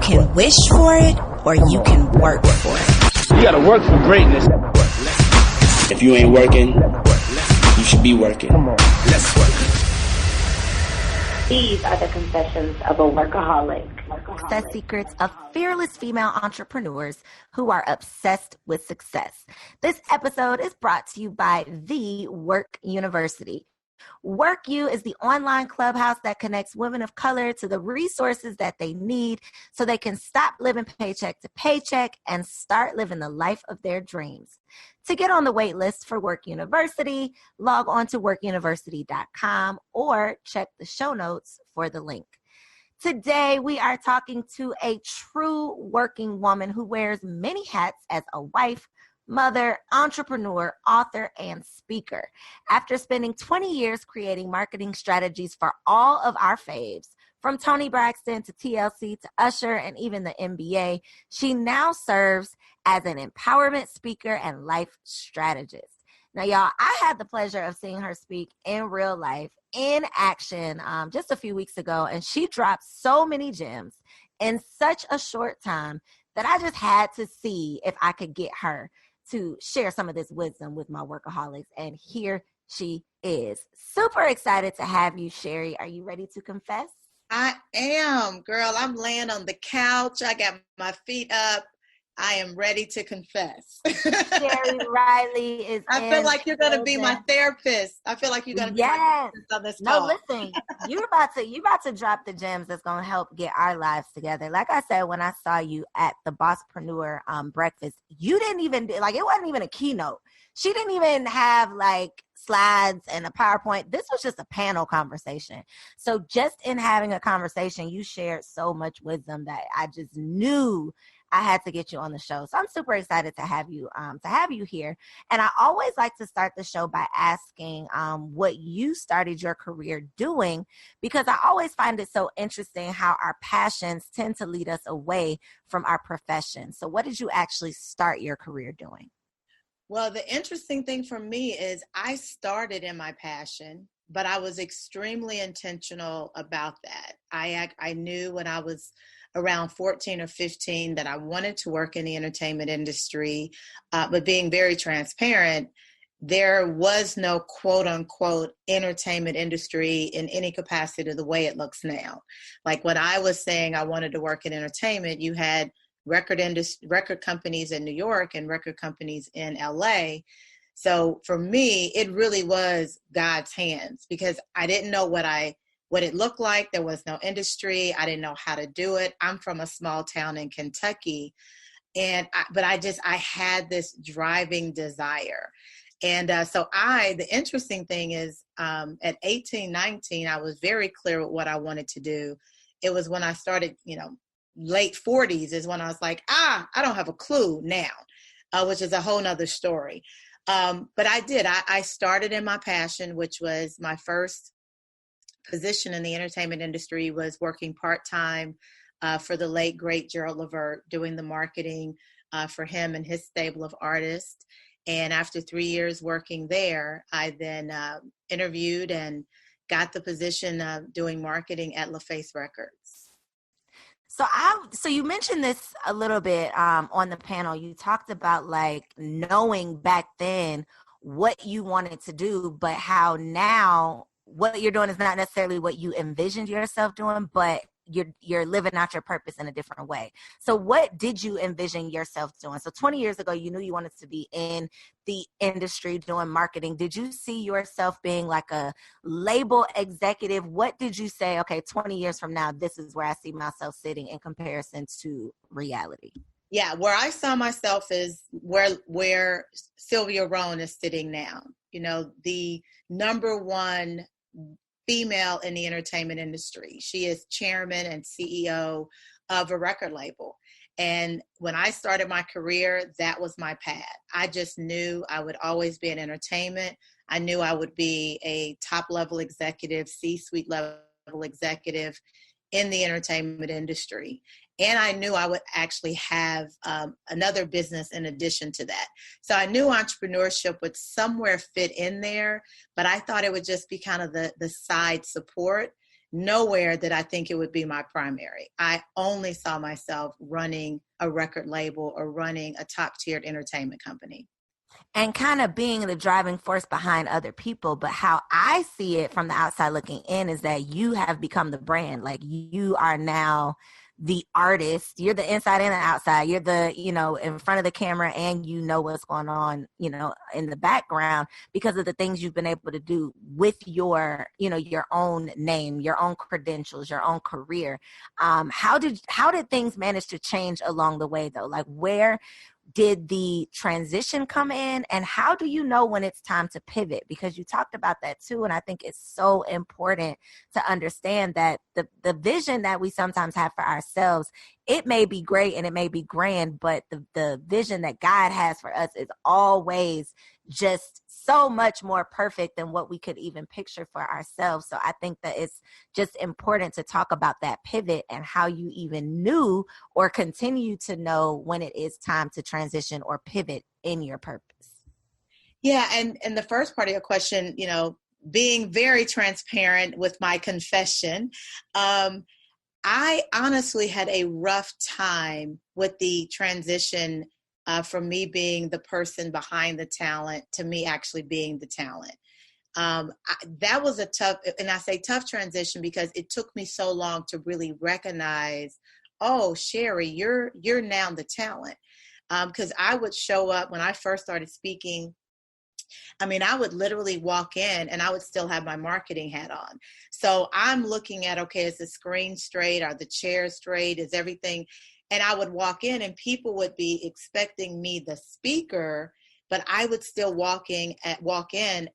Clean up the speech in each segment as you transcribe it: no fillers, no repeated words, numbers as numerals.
can wish for it or you can work for it. You gotta work for greatness. If you ain't working, you should be working. Come on, let's work. These are the confessions of a workaholic. Success secrets of fearless female entrepreneurs who are obsessed with success. This episode is brought to you by The Work University. Work U is the online clubhouse that connects women of color to the resources that they need so they can stop living paycheck to paycheck and start living the life of their dreams. To get on the wait list for Work University, log on to workuniversity.com or check the show notes for the link. Today, we are talking to a true working woman who wears many hats as a wife, mother, entrepreneur, author, and speaker. After spending 20 years creating marketing strategies for all of our faves, from Toni Braxton to TLC to Usher and even the NBA, she now serves as an empowerment speaker and life strategist. Now, y'all, I had the pleasure of seeing her speak in real life, in action, just a few weeks ago, and she dropped so many gems in such a short time that I just had to see if I could get her to share some of this wisdom with my workaholics, and here she is. Super excited to have you, Sheri. Are you ready to confess? I am, girl. I'm laying on the couch. I got my feet up. I am ready to confess. Sheri Reily is I feel like you're going to be my therapist. I feel like you're going to be my therapist on this call. No, listen, you about to drop the gems that's going to help get our lives together. Like I said, when I saw you at the Bosspreneur breakfast, you didn't even, it wasn't even a keynote. She didn't even have slides and a PowerPoint. This was just a panel conversation. So just in having a conversation, you shared so much wisdom that I just knew I had to get you on the show. So I'm super excited to have you here. And I always like to start the show by asking what you started your career doing, because I always find it so interesting how our passions tend to lead us away from our profession. So what did you actually start your career doing? Well, the interesting thing for me is I started in my passion, but I was extremely intentional about that. I knew when I was around 14 or 15 that I wanted to work in the entertainment industry, but being very transparent, there was no quote unquote entertainment industry in any capacity the way it looks now. Like when I was saying I wanted to work in entertainment, you had record companies in New York and record companies in LA. So for me, it really was God's hands, because I didn't know what it looked like. There was no industry. I didn't know how to do it. I'm from a small town in Kentucky, but I had this driving desire. And so the interesting thing is at 18, 19, I was very clear with what I wanted to do. It was when I started, late 40s is when I was like, I don't have a clue now, which is a whole nother story. But I started in my passion, which was my first position in the entertainment industry was working part-time for the late, great Gerald Levert, doing the marketing for him and his stable of artists. And after 3 years working there, I then interviewed and got the position of doing marketing at LaFace Records. So you mentioned this a little bit on the panel. You talked about knowing back then what you wanted to do, but how now what you're doing is not necessarily what you envisioned yourself doing, but you're living out your purpose in a different way. So what did you envision yourself doing? So 20 years ago, you knew you wanted to be in the industry doing marketing. Did you see yourself being like a label executive? What did you say, okay, 20 years from now, this is where I see myself sitting in comparison to reality? Yeah, where I saw myself is where Sylvia Rohn is sitting now. The number one female in the entertainment industry. She is chairman and CEO of a record label. And when I started my career, that was my path. I just knew I would always be in entertainment. I knew I would be a top level executive, C-suite level executive in the entertainment industry. And I knew I would actually have another business in addition to that. So I knew entrepreneurship would somewhere fit in there, but I thought it would just be kind of the side support. nowhere did I think it would be my primary. I only saw myself running a record label or running a top-tiered entertainment company. And kind of being the driving force behind other people. But how I see it from the outside looking in is that you have become the brand. Like, you are now the artist. You're the inside and the outside. You're the, in front of the camera, and you know what's going on, in the background, because of the things you've been able to do with your, your own name, your own credentials, your own career. How did things manage to change along the way, though? Like, where did the transition come in, and how do you know when it's time to pivot? Because you talked about that too, and I think it's so important to understand that the vision that we sometimes have for ourselves, it may be great and it may be grand, but the vision that God has for us is always just so much more perfect than what we could even picture for ourselves. So I think that it's just important to talk about that pivot and how you even knew or continue to know when it is time to transition or pivot in your purpose. Yeah. And the first part of your question, being very transparent with my confession, I honestly had a rough time with the transition from me being the person behind the talent to me actually being the talent. That was a tough, and I say tough transition because it took me so long to really recognize, oh, Sheri, you're now the talent. Because I would show up when I first started speaking. I would literally walk in and I would still have my marketing hat on. So I'm looking at, okay, is the screen straight? Are the chairs straight? Is everything? And I would walk in and people would be expecting me, the speaker, but I would still walk in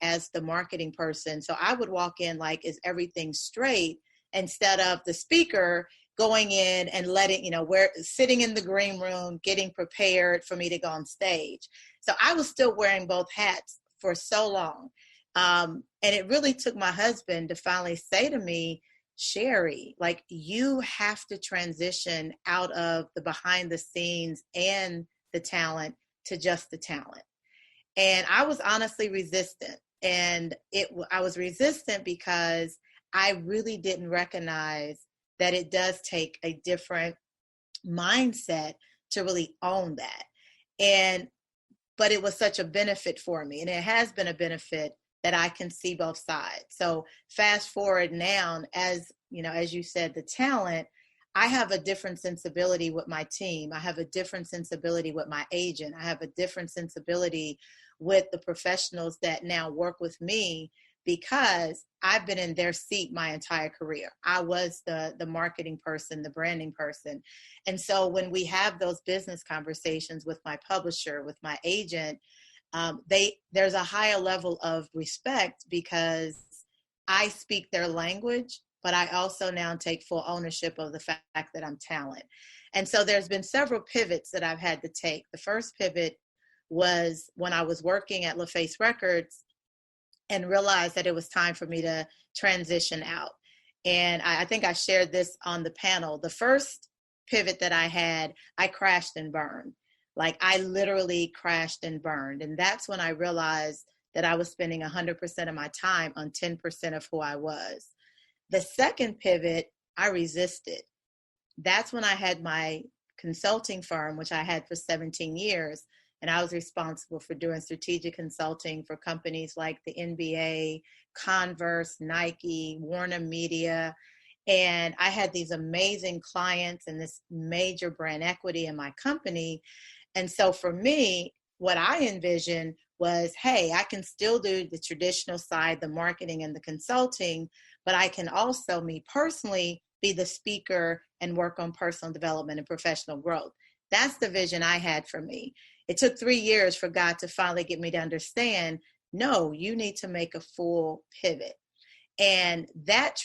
as the marketing person. So I would walk in like, is everything straight? Instead of the speaker going in and letting, we're sitting in the green room, getting prepared for me to go on stage. So I was still wearing both hats for so long. And it really took my husband to finally say to me, Sheri, like, you have to transition out of the behind the scenes and the talent to just the talent. And I was honestly resistant. And I was resistant because I really didn't recognize that it does take a different mindset to really own that. But it was such a benefit for me, and it has been a benefit that I can see both sides. So fast forward now, as you said, the talent, I have a different sensibility with my team. I have a different sensibility with my agent. I have a different sensibility with the professionals that now work with me, because I've been in their seat my entire career. I was the marketing person, the branding person. And so when we have those business conversations with my publisher, with my agent, there's a higher level of respect because I speak their language, but I also now take full ownership of the fact that I'm talent. And so there's been several pivots that I've had to take. The first pivot was when I was working at LaFace Records and realized that it was time for me to transition out. And I think I shared this on the panel. The first pivot that I had, I crashed and burned. Like, I literally crashed and burned. And that's when I realized that I was spending 100% of my time on 10% of who I was. The second pivot, I resisted. That's when I had my consulting firm, which I had for 17 years. And I was responsible for doing strategic consulting for companies like the NBA, Converse, Nike, Warner Media. And I had these amazing clients and this major brand equity in my company. And so for me, what I envisioned was, hey, I can still do the traditional side, the marketing and the consulting, but I can also, me personally, be the speaker and work on personal development and professional growth. That's the vision I had for me. It took 3 years for God to finally get me to understand, no, you need to make a full pivot. And that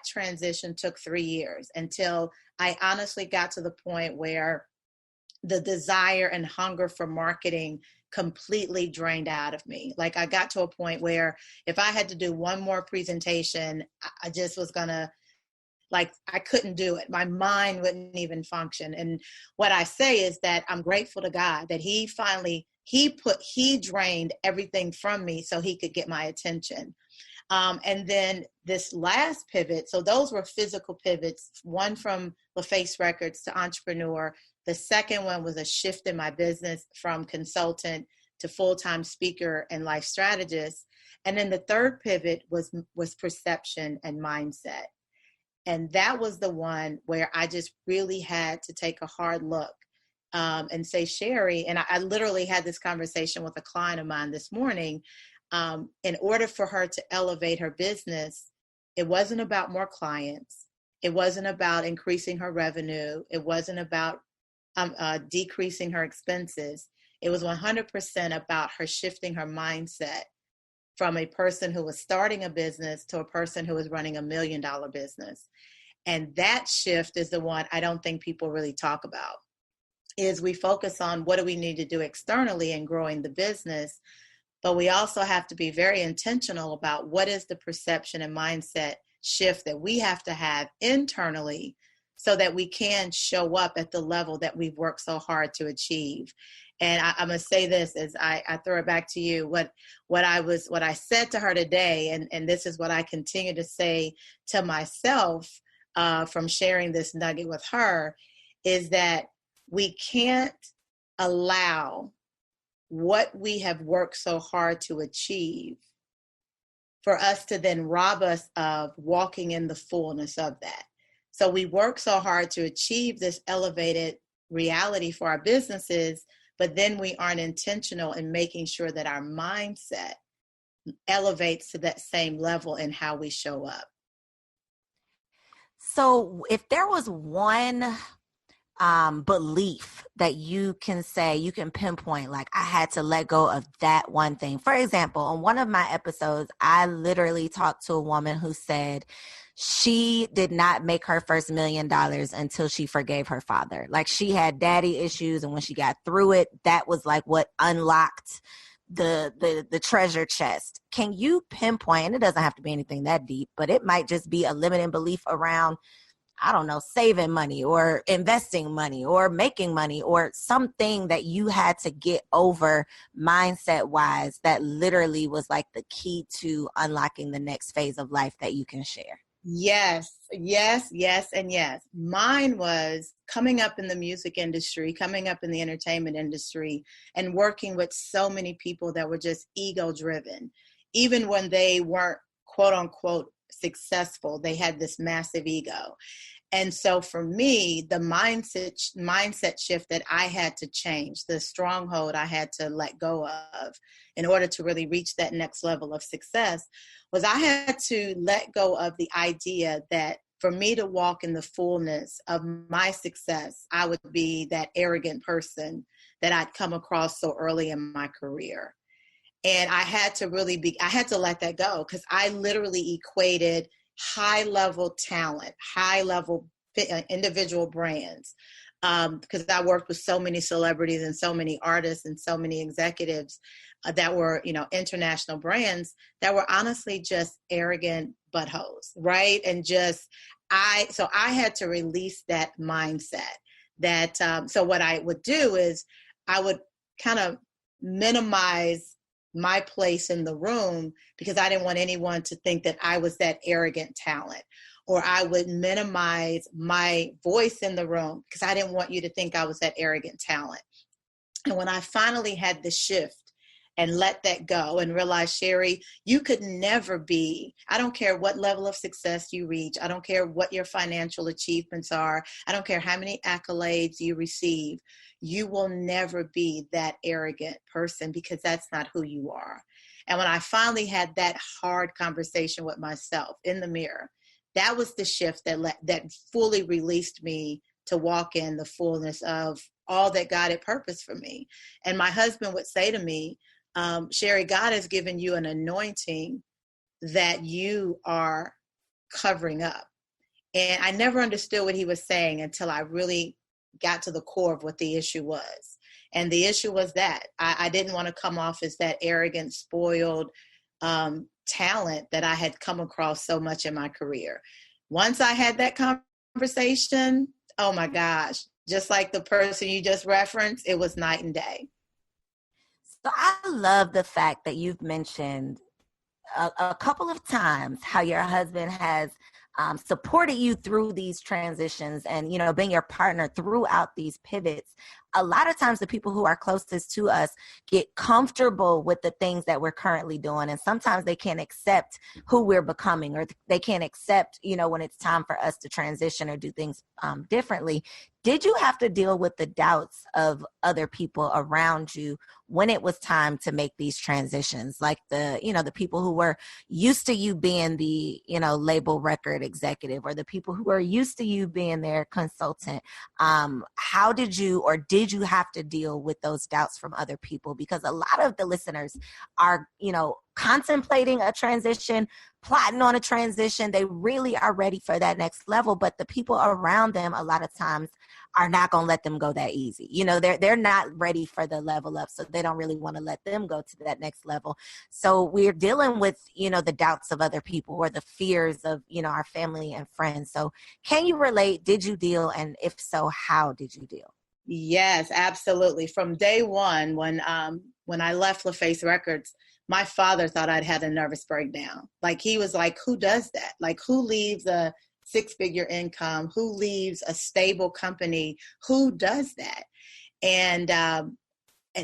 transition took 3 years until I honestly got to the point where the desire and hunger for marketing completely drained out of me. Like, I got to a point where if I had to do one more presentation, I just was gonna, like, I couldn't do it. My mind wouldn't even function. And what I say is that I'm grateful to God that he finally, he drained everything from me so he could get my attention. And then this last pivot, so those were physical pivots, one from LaFace Records to entrepreneur. The second one was a shift in my business from consultant to full-time speaker and life strategist. And then the third pivot was perception and mindset. And that was the one where I just really had to take a hard look and say, Sheri, and I literally had this conversation with a client of mine this morning. In order for her to elevate her business, it wasn't about more clients. It wasn't about increasing her revenue. It wasn't about decreasing her expenses. It was 100% about her shifting her mindset from a person who was starting a business to a person who was running $1 million business. And that shift is the one I don't think people really talk about, is we focus on what do we need to do externally in growing the business, but we also have to be very intentional about what is the perception and mindset shift that we have to have internally so that we can show up at the level that we've worked so hard to achieve. And I'm going to say this as I throw it back to you. What I said to her today, and this is what I continue to say to myself from sharing this nugget with her, is that we can't allow what we have worked so hard to achieve for us to then rob us of walking in the fullness of that. So we work so hard to achieve this elevated reality for our businesses, but then we aren't intentional in making sure that our mindset elevates to that same level in how we show up. So if there was one belief that you can say, you can pinpoint, like I had to let go of that one thing. For example, on one of my episodes, I literally talked to a woman who said she did not make her first $1 million until she forgave her father. Like she had daddy issues, and when she got through it, that was like what unlocked the treasure chest. Can you pinpoint, and it doesn't have to be anything that deep, but it might just be a limiting belief around, I don't know, saving money or investing money or making money or something that you had to get over mindset wise that literally was like the key to unlocking the next phase of life that you can share? Yes, and yes. Mine was coming up in the music industry, coming up in the entertainment industry, and working with so many people that were just ego driven. Even when they weren't quote unquote successful, they had this massive ego. And so for me, the mindset shift that I had to change, the stronghold I had to let go of in order to really reach that next level of success, was I had to let go of the idea that for me to walk in the fullness of my success, I would be that arrogant person that I'd come across so early in my career. And I had to let that go, because I literally equated high-level talent, high-level individual brands, because I worked with so many celebrities and so many artists and so many executives that were, international brands that were honestly just arrogant buttholes, right? And so I had to release that mindset. So what I would do is I would kind of minimize my place in the room, because I didn't want anyone to think that I was that arrogant talent, or I would minimize my voice in the room because I didn't want you to think I was that arrogant talent. And when I finally had the shift and let that go and realize, Sheri, you could never be, I don't care what level of success you reach. I don't care what your financial achievements are. I don't care how many accolades you receive. You will never be that arrogant person, because that's not who you are. And when I finally had that hard conversation with myself in the mirror, that was the shift that fully released me to walk in the fullness of all that God had purposed for me. And my husband would say to me, Sheri, God has given you an anointing that you are covering up. And I never understood what he was saying until I really got to the core of what the issue was. And the issue was that I didn't want to come off as that arrogant, spoiled talent that I had come across so much in my career. Once I had that conversation, oh my gosh, just like the person you just referenced, it was night and day. So I love the fact that you've mentioned a couple of times how your husband has supported you through these transitions and, being your partner throughout these pivots. A lot of times the people who are closest to us get comfortable with the things that we're currently doing. And sometimes they can't accept who we're becoming, or they can't accept, when it's time for us to transition or do things differently. Did you have to deal with the doubts of other people around you when it was time to make these transitions? Like the people who were used to you being the, label record executive, or the people who are used to you being their consultant. How did you have to deal with those doubts from other people? Because a lot of the listeners are, contemplating a transition, plotting on a transition. They really are ready for that next level, but the people around them a lot of times are not going to let them go that easy. They're not ready for the level up, so they don't really want to let them go to that next level. So we're dealing with, the doubts of other people or the fears of, our family and friends. So can you relate? Did you deal? And if so, how did you deal? Yes, absolutely. From day one, when I left LaFace Records, my father thought I'd had a nervous breakdown. Like, he was like, who does that? Like, who leaves a six-figure income? Who leaves a stable company? Who does that?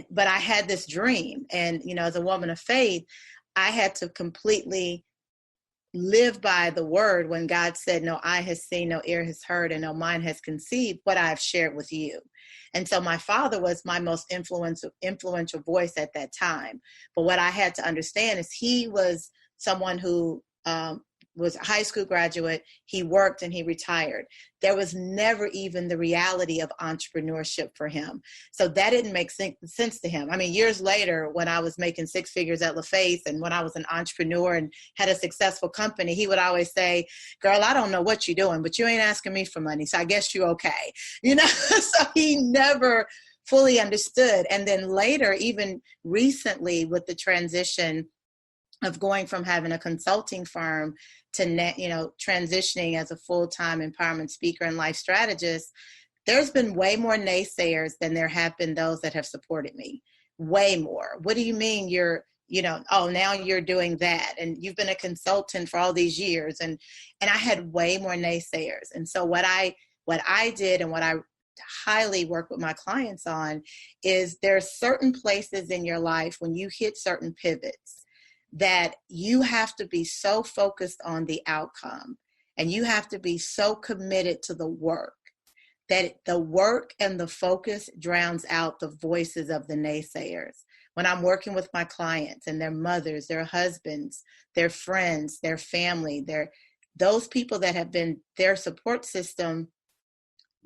But I had this dream. And, as a woman of faith, I had to completely live by the word when God said, no eye has seen, no ear has heard, and no mind has conceived what I've shared with you. And so my father was my most influential voice at that time. But what I had to understand is he was someone who was a high school graduate. He worked and he retired. There was never even the reality of entrepreneurship for him. So that didn't make sense to him. I mean, years later, when I was making six figures at LaFace and when I was an entrepreneur and had a successful company, he would always say, girl, I don't know what you're doing, but you ain't asking me for money. So I guess you're okay. So he never fully understood. And then later, even recently with the transition of going from having a consulting firm to, transitioning as a full-time empowerment speaker and life strategist, there's been way more naysayers than there have been those that have supported me. Way more. What do you mean now you're doing that and you've been a consultant for all these years? And I had way more naysayers. And so what I did and what I highly work with my clients on is there are certain places in your life when you hit certain pivots that you have to be so focused on the outcome and you have to be so committed to the work that the work and the focus drowns out the voices of the naysayers. When I'm working with my clients and their mothers, their husbands, their friends, their family, those people that have been their support system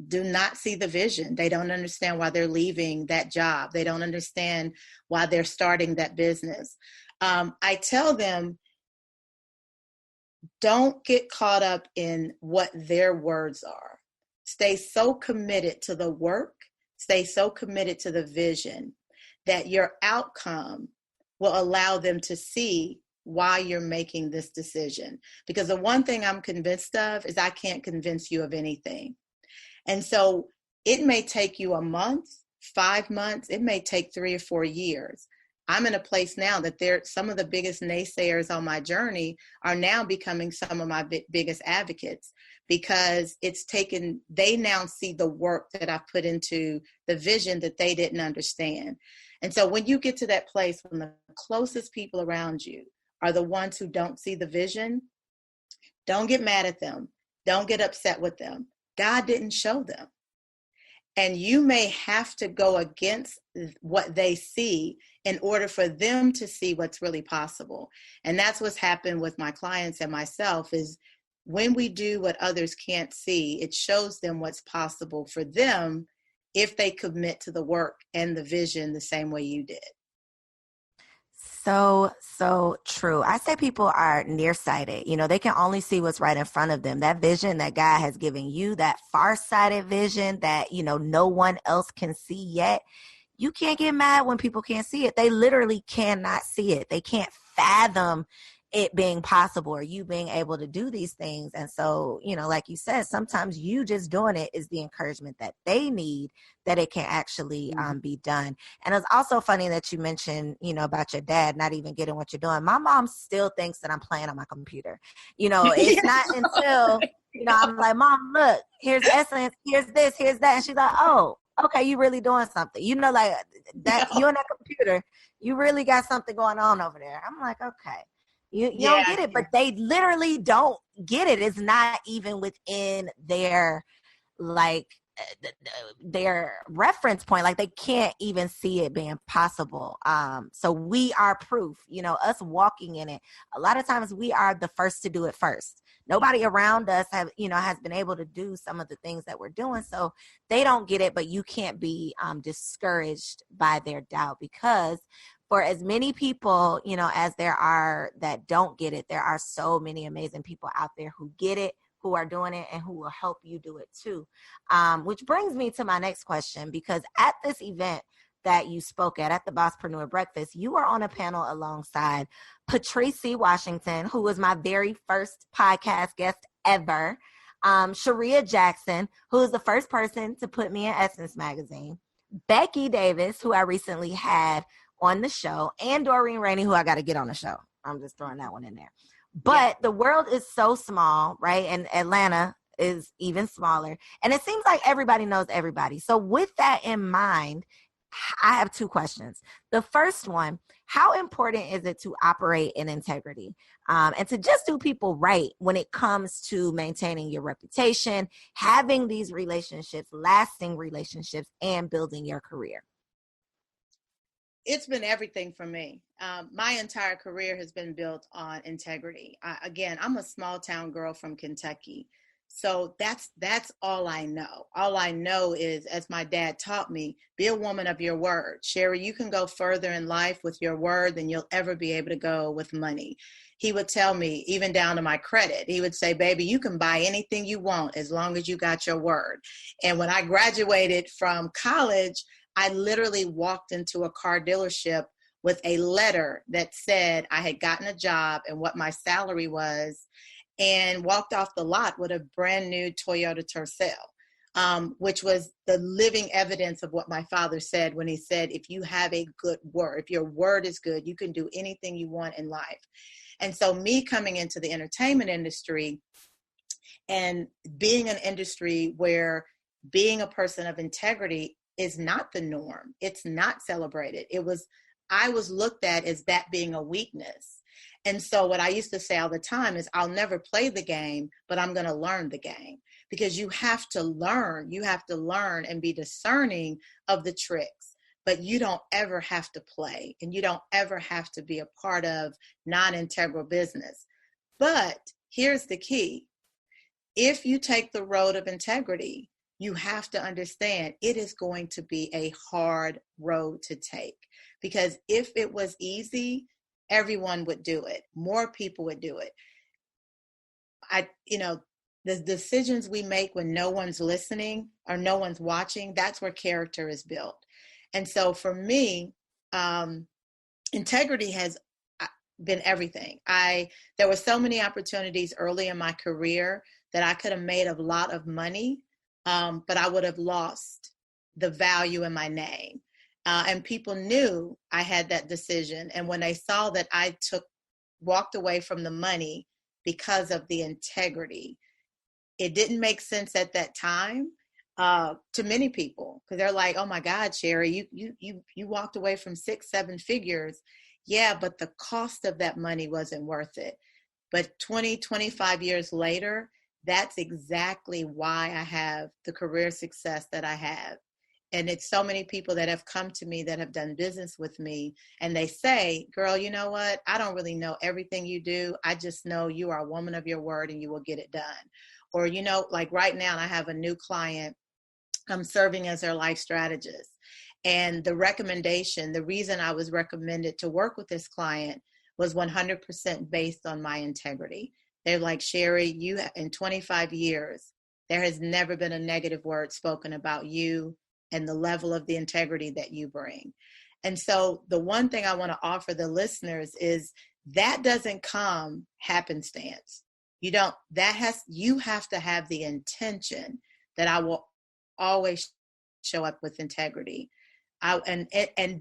do not see the vision. They don't understand why they're leaving that job. They don't understand why they're starting that business. I tell them, don't get caught up in what their words are. Stay so committed to the work, stay so committed to the vision that your outcome will allow them to see why you're making this decision. Because the one thing I'm convinced of is I can't convince you of anything. And so it may take you a month, 5 months, it may take 3 or 4 years. I'm in a place now that some of the biggest naysayers on my journey are now becoming some of my biggest advocates, because they now see the work that I put into the vision that they didn't understand. And so when you get to that place, when the closest people around you are the ones who don't see the vision, don't get mad at them. Don't get upset with them. God didn't show them. And you may have to go against what they see in order for them to see what's really possible. And that's what's happened with my clients and myself, is when we do what others can't see, it shows them what's possible for them if they commit to the work and the vision the same way you did. So true. I say people are nearsighted. They can only see what's right in front of them. That vision that God has given you, that farsighted vision that, no one else can see yet. You can't get mad when people can't see it. They literally cannot see it. They can't fathom it being possible or you being able to do these things. And so, like you said, sometimes you just doing it is the encouragement that they need, that it can actually be done. And it's also funny that you mentioned, about your dad not even getting what you're doing. My mom still thinks that I'm playing on my computer. It's not until, I'm like, Mom, look, here's Essence, here's this, here's that. And she's like, oh, okay, you really doing something. Like that, you and that computer, you really got something going on over there. I'm like, okay. You don't get it, but they literally don't get it. It's not even within their their reference point. Like they can't even see it being possible. So we are proof, us walking in it. A lot of times we are the first to do it first. Nobody around us has been able to do some of the things that we're doing. So they don't get it, but you can't be discouraged by their doubt, because for as many people, as there are that don't get it, there are so many amazing people out there who get it, who are doing it, and who will help you do it too. Which brings me to my next question, because at this event that you spoke at the Bosspreneur Breakfast, you were on a panel alongside Patrice C. Washington, who was my very first podcast guest ever, Sharia Jackson, who is the first person to put me in Essence magazine, Becky Davis, who I recently had on the show, and Doreen Rainey, who I got to get on the show. I'm just throwing that one in there. But the world is so small, right? And Atlanta is even smaller. And it seems like everybody knows everybody. So with that in mind, I have two questions. The first one, how important is it to operate in integrity and to just do people right when it comes to maintaining your reputation, having these relationships, lasting relationships, and building your career? It's been everything for me. My entire career has been built on integrity. I'm a small town girl from Kentucky. So that's all I know. All I know is, as my dad taught me, be a woman of your word. Sheri, you can go further in life with your word than you'll ever be able to go with money. He would tell me, even down to my credit, he would say, baby, you can buy anything you want as long as you got your word. And when I graduated from college, I literally walked into a car dealership with a letter that said I had gotten a job and what my salary was, and walked off the lot with a brand new Toyota Tercel, which was the living evidence of what my father said when he said, if you have a good word, if your word is good, you can do anything you want in life. And so me coming into the entertainment industry and being an industry where being a person of integrity is not the norm. It's not celebrated. I was looked at as that being a weakness. And so what I used to say all the time is, I'll never play the game, but I'm going to learn the game, because you have to learn and be discerning of the tricks, but you don't ever have to play, and you don't ever have to be a part of non-integral business. But here's the key. If you take the road of integrity, you have to understand it is going to be a hard road to take, because if it was easy, everyone would do it. More people would do it. The decisions we make when no one's listening or no one's watching, that's where character is built. And so for me, integrity has been everything. There were so many opportunities early in my career that I could have made a lot of money, but I would have lost the value in my name. And people knew I had that decision. And when they saw that I walked away from the money because of the integrity, it didn't make sense at that time to many people, because they're like, oh my God, Sheri, you walked away from 6-7 figures. Yeah, but the cost of that money wasn't worth it. But 25 years later, that's exactly why I have the career success that I have. And it's so many people that have come to me that have done business with me, and they say, girl, you know what? I don't really know everything you do. I just know you are a woman of your word and you will get it done. Or, like right now, I have a new client. I'm serving as their life strategist. And the reason I was recommended to work with this client was 100% based on my integrity. They're like, Sheri, in 25 years, there has never been a negative word spoken about you and the level of the integrity that you bring. And so the one thing I want to offer the listeners is, that doesn't come happenstance. You have to have the intention that I will always show up with integrity. And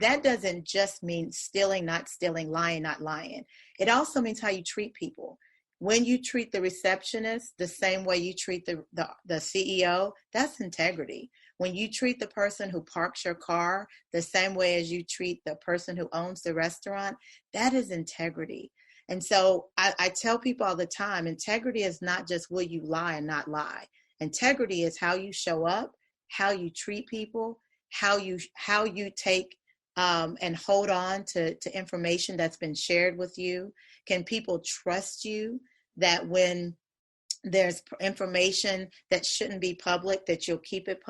that doesn't just mean stealing, not stealing, lying, not lying. It also means how you treat people. When you treat the receptionist the same way you treat the CEO, that's integrity. When you treat the person who parks your car the same way as you treat the person who owns the restaurant, that is integrity. And so I tell people all the time, integrity is not just will you lie and not lie. Integrity is how you show up, how you treat people, how you take and hold on to information that's been shared with you. Can people trust you that when there's information that shouldn't be public, that you'll keep it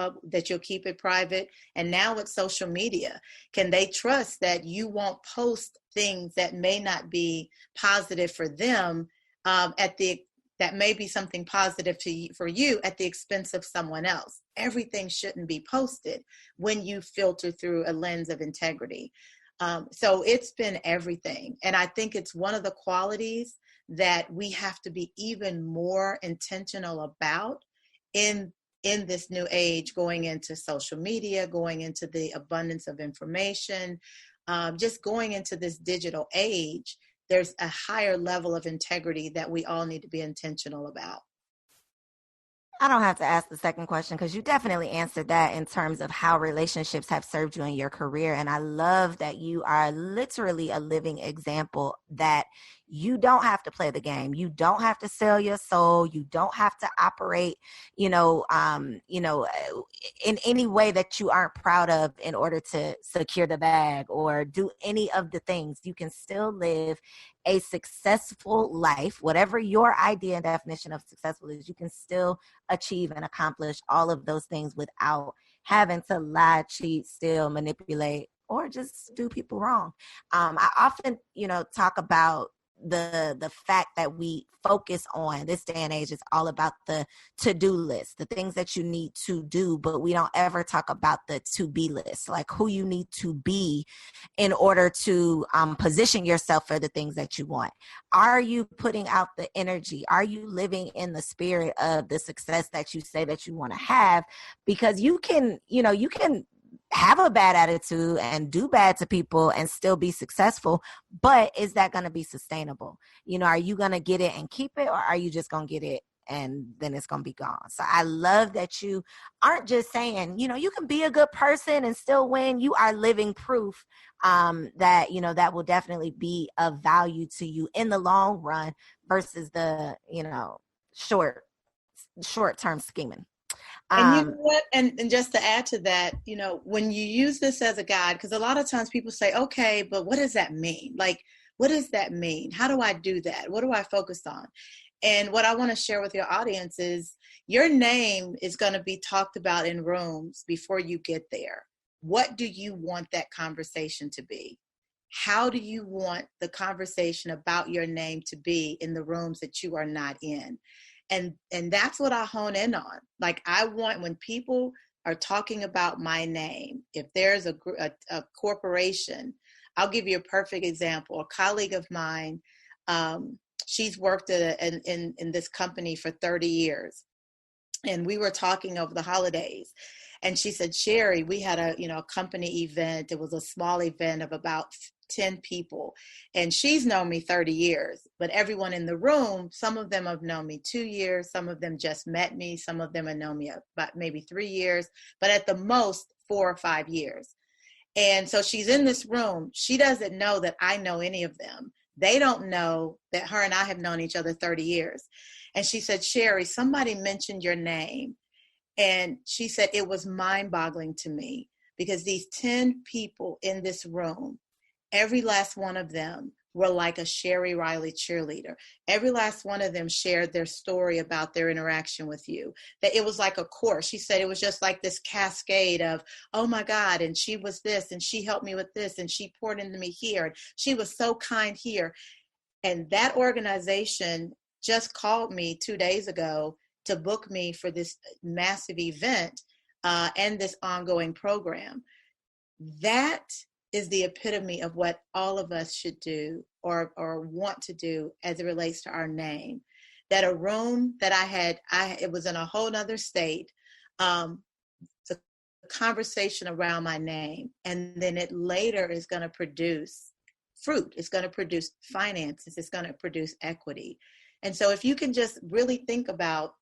private? And now with social media, can they trust that you won't post things that may not be positive for them, that may be something positive for you at the expense of someone else? Everything shouldn't be posted when you filter through a lens of integrity. So it's been everything. And I think it's one of the qualities that we have to be even more intentional about in this new age, going into social media, going into the abundance of information, just going into this digital age. There's a higher level of integrity that we all need to be intentional about. I don't have to ask the second question because you definitely answered that in terms of how relationships have served you in your career. And I love that you are literally a living example that you don't have to play the game. You don't have to sell your soul. You don't have to operate, in any way that you aren't proud of in order to secure the bag or do any of the things. You can still live a successful life, whatever your idea and definition of successful is. You can still achieve and accomplish all of those things without having to lie, cheat, steal, manipulate, or just do people wrong. I often, talk about the fact that we focus on this day and age. It's all about the to-do list, the things that you need to do, but we don't ever talk about the to-be list, like who you need to be in order to position yourself for the things that you want. Are you putting out the energy? Are you living in the spirit of the success that you say that you want to have? Because you can have a bad attitude and do bad to people and still be successful, but is that going to be sustainable? Are you going to get it and keep it, or are you just going to get it and then it's going to be gone? So I love that you aren't just saying, you can be a good person and still win. You are living proof that, that will definitely be of value to you in the long run versus the, short-term scheming. And you know what? And just to add to that, when you use this as a guide, because a lot of times people say, okay, but what does that mean? Like, what does that mean? How do I do that? What do I focus on? And what I want to share with your audience is your name is going to be talked about in rooms before you get there. What do you want that conversation to be? How do you want the conversation about your name to be in the rooms that you are not in? And that's what I hone in on. Like, I want, when people are talking about my name, if there's a corporation, I'll give you a perfect example. A colleague of mine, she's worked in this company for 30 years. And we were talking over the holidays. And she said, Sheri, we had a company event. It was a small event of about 10 people. And she's known me 30 years. But everyone in the room, some of them have known me 2 years. Some of them just met me. Some of them have known me about maybe 3 years. But at the most, 4 or 5 years. And so she's in this room. She doesn't know that I know any of them. They don't know that her and I have known each other 30 years. And she said, Sheri, somebody mentioned your name. And she said, it was mind-boggling to me because these 10 people in this room, every last one of them were like a Sheri Reily cheerleader. Every last one of them shared their story about their interaction with you. That it was like a course. She said it was just like this cascade of, oh my God, and she was this, and she helped me with this, and she poured into me here, and she was so kind here. And that organization just called me 2 days ago to book me for this massive event and this ongoing program. That is the epitome of what all of us should do or want to do as it relates to our name. That a room that it was in a whole nother state, the conversation around my name, and then it later is going to produce fruit. It's going to produce finances. It's going to produce equity. And so if you can just really think about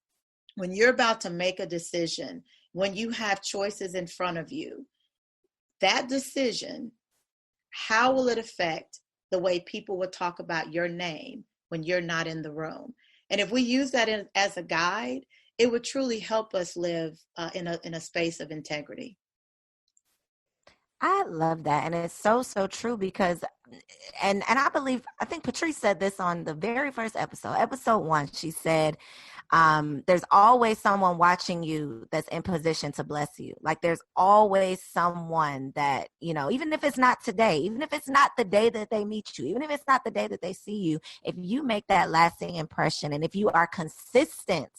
when you're about to make a decision, when you have choices in front of you, that decision, how will it affect the way people will talk about your name when you're not in the room? And if we use that as a guide, it would truly help us live in a space of integrity. I love that. And it's so, so true because, and I think Patrice said this on the very first episode 1, she said, there's always someone watching you that's in position to bless you. Like there's always someone that, even if it's not today, even if it's not the day that they meet you, even if it's not the day that they see you, if you make that lasting impression and if you are consistent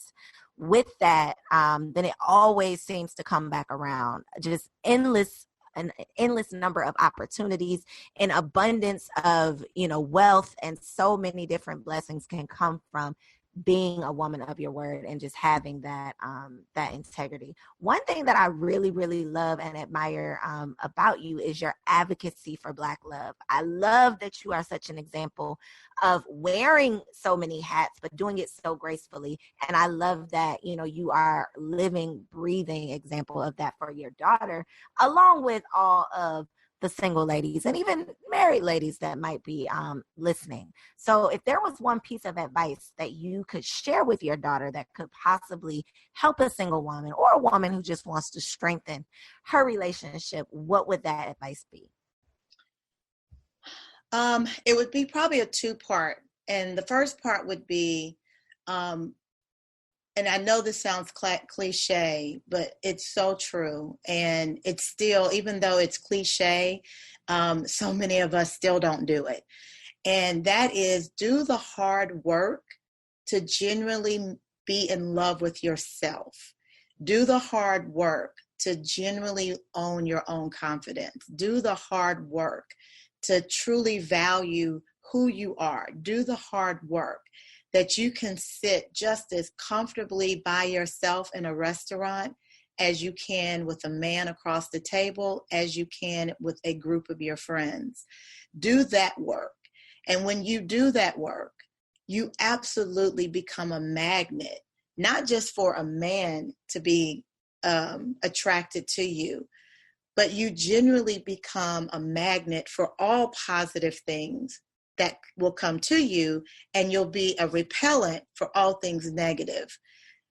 with that, then it always seems to come back around. Just an endless number of opportunities, an abundance of, wealth, and so many different blessings can come from being a woman of your word and just having that integrity. One thing that I really, really love and admire about you is your advocacy for Black love. I love that you are such an example of wearing so many hats, but doing it so gracefully. And I love that, you are living, breathing example of that for your daughter, along with all of the single ladies and even married ladies that might be listening. So if there was one piece of advice that you could share with your daughter that could possibly help a single woman or a woman who just wants to strengthen her relationship, what would that advice be? It would be probably a 2-part. And the first part would be, and I know this sounds cliche, but it's so true. And it's still, even though it's cliche, so many of us still don't do it. And that is, do the hard work to genuinely be in love with yourself. Do the hard work to genuinely own your own confidence. Do the hard work to truly value who you are. Do the hard work that you can sit just as comfortably by yourself in a restaurant as you can with a man across the table, as you can with a group of your friends. Do that work. And when you do that work, you absolutely become a magnet, not just for a man to be attracted to you, but you genuinely become a magnet for all positive things that will come to you, and you'll be a repellent for all things negative.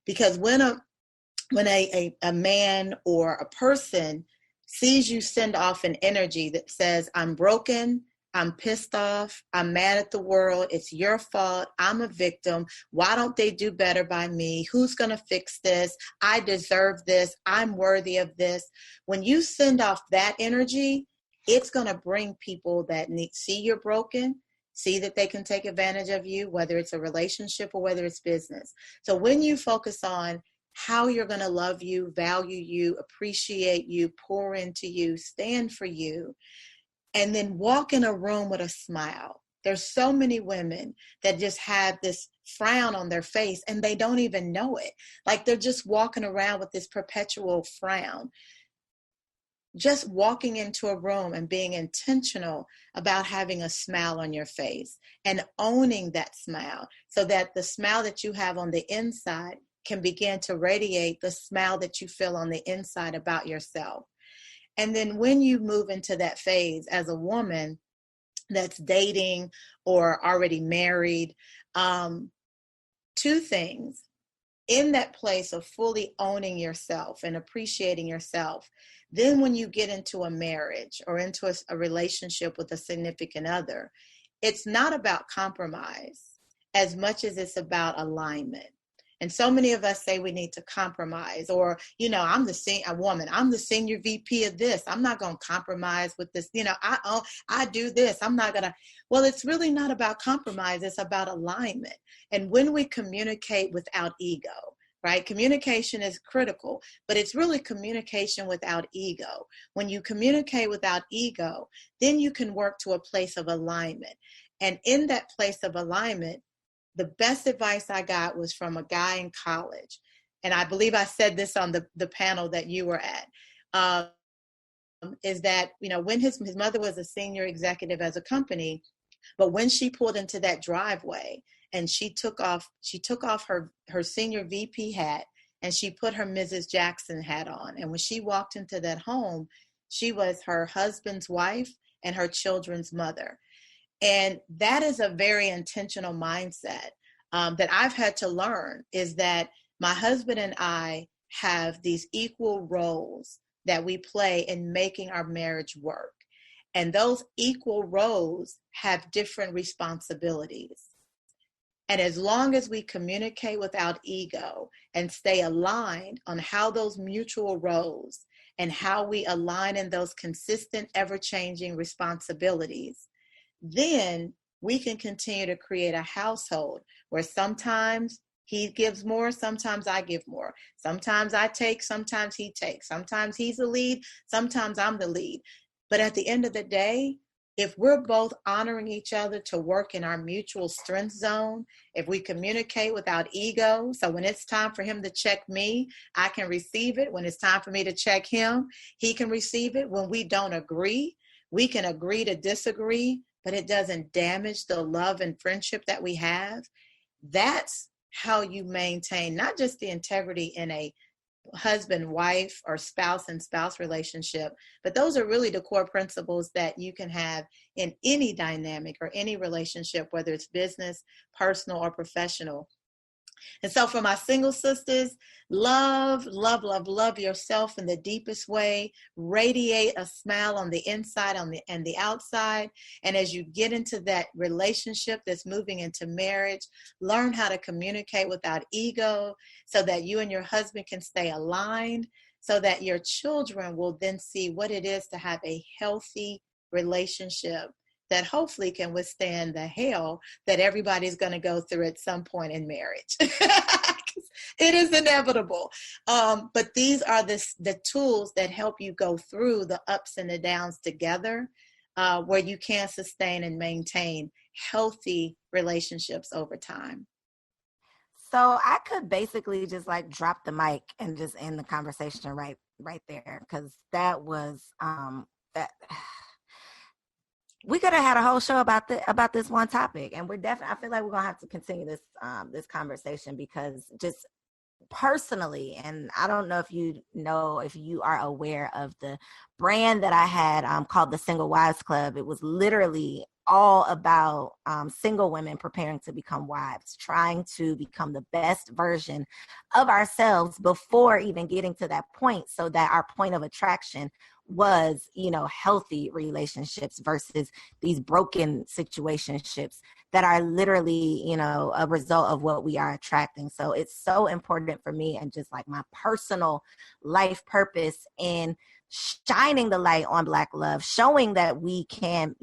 Because when a man or a person sees you send off an energy that says, I'm broken, I'm pissed off, I'm mad at the world, it's your fault, I'm a victim, why don't they do better by me, who's going to fix this, I deserve this, I'm worthy of this. When you send off that energy, it's going to bring people that see you're broken, see that they can take advantage of you, whether it's a relationship or whether it's business. So when you focus on how you're going to love you, value you, appreciate you, pour into you, stand for you, and then walk in a room with a smile. There's so many women that just have this frown on their face and they don't even know it. Like they're just walking around with this perpetual frown. Just walking into a room and being intentional about having a smile on your face and owning that smile so that the smile that you have on the inside can begin to radiate the smile that you feel on the inside about yourself. And then when you move into that phase as a woman that's dating or already married, 2 things. In that place of fully owning yourself and appreciating yourself, then when you get into a marriage or into a relationship with a significant other, it's not about compromise as much as it's about alignment. And so many of us say we need to compromise, or, I'm a woman, I'm the senior VP of this. I'm not going to compromise with this. I do this. I'm not going to. Well, it's really not about compromise. It's about alignment. And when we communicate without ego, right? Communication is critical, but it's really communication without ego. When you communicate without ego, then you can work to a place of alignment. And in that place of alignment, the best advice I got was from a guy in college. And I believe I said this on the panel that you were at, is that, when his mother was a senior executive as a company, but when she pulled into that driveway and she took off her senior VP hat and she put her Mrs. Jackson hat on. And when she walked into that home, she was her husband's wife and her children's mother. And that is a very intentional mindset that I've had to learn, is that my husband and I have these equal roles that we play in making our marriage work. And those equal roles have different responsibilities. And as long as we communicate without ego and stay aligned on how those mutual roles and how we align in those consistent, ever-changing responsibilities, then we can continue to create a household where sometimes he gives more, sometimes I give more. Sometimes I take, sometimes he takes. Sometimes he's the lead, sometimes I'm the lead. But at the end of the day, if we're both honoring each other to work in our mutual strength zone, if we communicate without ego, so when it's time for him to check me, I can receive it. When it's time for me to check him, he can receive it. When we don't agree, we can agree to disagree, but it doesn't damage the love and friendship that we have. That's how you maintain not just the integrity in a husband, wife, or spouse and spouse relationship, but those are really the core principles that you can have in any dynamic or any relationship, whether it's business, personal, or professional. And so for my single sisters, love, love, love, love yourself in the deepest way. Radiate a smile on the inside and the outside. And as you get into that relationship that's moving into marriage, learn how to communicate without ego so that you and your husband can stay aligned, so that your children will then see what it is to have a healthy relationship that hopefully can withstand the hell that everybody's going to go through at some point in marriage. It is inevitable. But these are the tools that help you go through the ups and the downs together, where you can sustain and maintain healthy relationships over time. So I could basically just like drop the mic and just end the conversation right there, because that was that. We could have had a whole show about this one topic, and we're definitely. I feel like we're gonna have to continue this conversation, because just personally, and I don't know if you are aware of the brand that I had called the Single Wives Club. It was literally all about single women preparing to become wives, trying to become the best version of ourselves before even getting to that point, so that our point of attraction was, healthy relationships versus these broken situationships that are literally, a result of what we are attracting. So it's so important for me, and just like my personal life purpose in shining the light on Black love, showing that we can,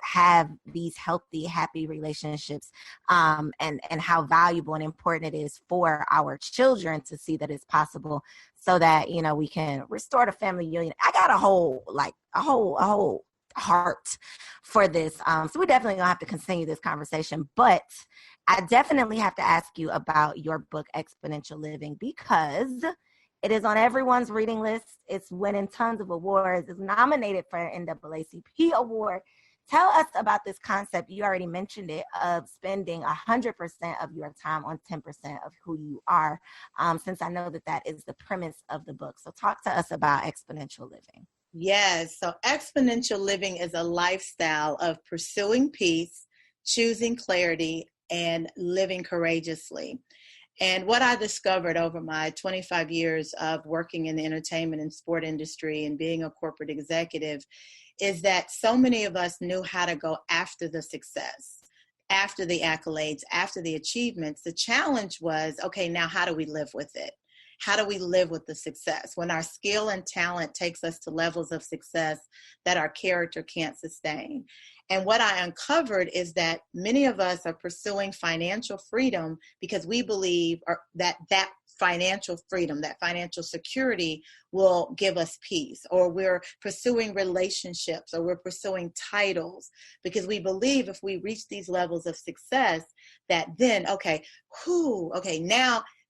have these healthy, happy relationships, and how valuable and important it is for our children to see that it's possible, so that, we can restore the family union. I got a whole heart for this. So we're definitely gonna have to continue this conversation, but I definitely have to ask you about your book, Exponential Living, because it is on everyone's reading list. It's winning tons of awards. It's nominated for an NAACP award. Tell us about this concept. You already mentioned it, of spending 100% of your time on 10% of who you are, since I know that is the premise of the book. So talk to us about exponential living. Yes. So exponential living is a lifestyle of pursuing peace, choosing clarity, and living courageously. And what I discovered over my 25 years of working in the entertainment and sport industry and being a corporate executive is that so many of us knew how to go after the success, after the accolades, after the achievements. The challenge was, okay, now how do we live with it? how do we live with the success when our skill and talent takes us to levels of success that our character can't sustain? And what I uncovered is that many of us are pursuing financial freedom because we believe that financial freedom, that financial security will give us peace, or we're pursuing relationships, or we're pursuing titles because we believe if we reach these levels of success that then,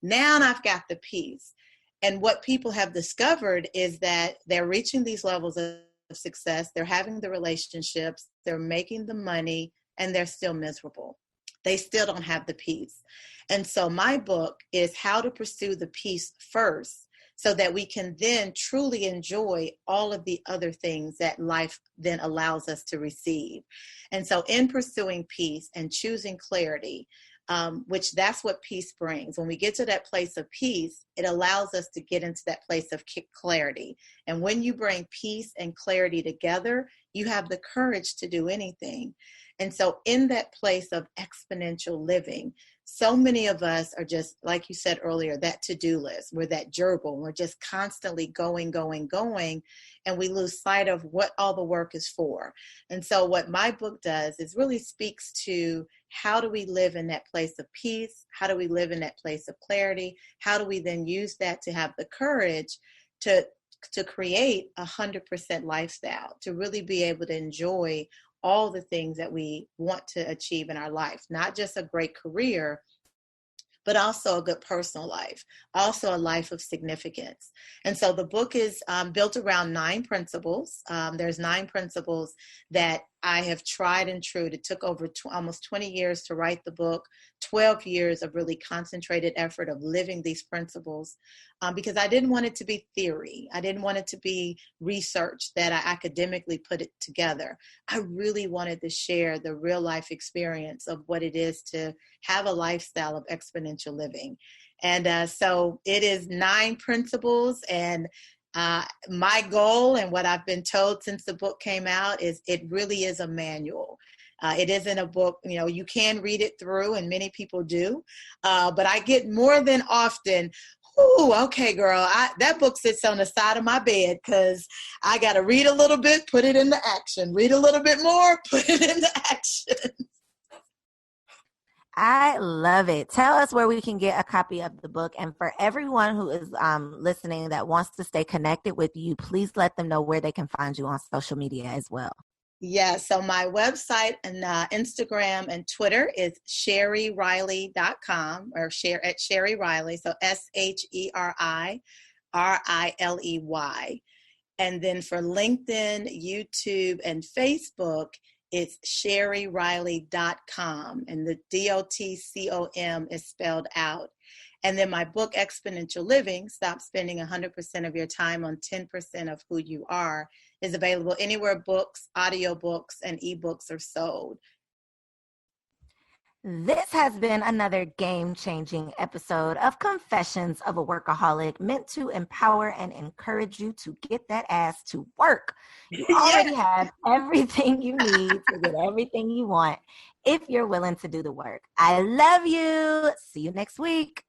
now I've got the peace. And what people have discovered is that they're reaching these levels of success, they're having the relationships, they're making the money, and they're still miserable. They still don't have the peace. And so my book is how to pursue the peace first so that we can then truly enjoy all of the other things that life then allows us to receive. And so in pursuing peace and choosing clarity, which that's what peace brings. When we get to that place of peace, it allows us to get into that place of clarity. And when you bring peace and clarity together, you have the courage to do anything. And so in that place of exponential living, so many of us are just, like you said earlier, that to-do list. We're that gerbil. We're just constantly going, and we lose sight of what all the work is for. And so what my book does is really speaks to how do we live in that place of peace? How do we live in that place of clarity? How do we then use that to have the courage to create 100% lifestyle, to really be able to enjoy all the things that we want to achieve in our life, not just a great career, but also a good personal life, also a life of significance. And so the book is built around 9 principles. There's 9 principles that I have tried and true. It took over almost 20 years to write the book, 12 years of really concentrated effort of living these principles, because I didn't want it to be theory. I didn't want it to be research that I academically put it together. I really wanted to share the real life experience of what it is to have a lifestyle of exponential living. And so it is 9 principles, and my goal and what I've been told since the book came out is it really is a manual. It isn't a book, you can read it through, and many people do. But I get more than often, okay, girl, that book sits on the side of my bed because I got to read a little bit, put it into action, read a little bit more, put it into action. I love it. Tell us where we can get a copy of the book. And for everyone who is listening that wants to stay connected with you, please let them know where they can find you on social media as well. Yeah, so my website and Instagram and Twitter is SheriReily.com, or share at Sheri Reily, so SheriReiley. And then for LinkedIn, YouTube, and Facebook, it's SheriReily.com, and the DOTCOM is spelled out. And then my book, Exponential Living, Stop Spending 100% of Your Time on 10% of Who You Are, is available anywhere books, audiobooks, and ebooks are sold. This has been another game-changing episode of Confessions of a Workaholic, meant to empower and encourage you to get that ass to work. You already have everything you need to get everything you want if you're willing to do the work. I love you. See you next week.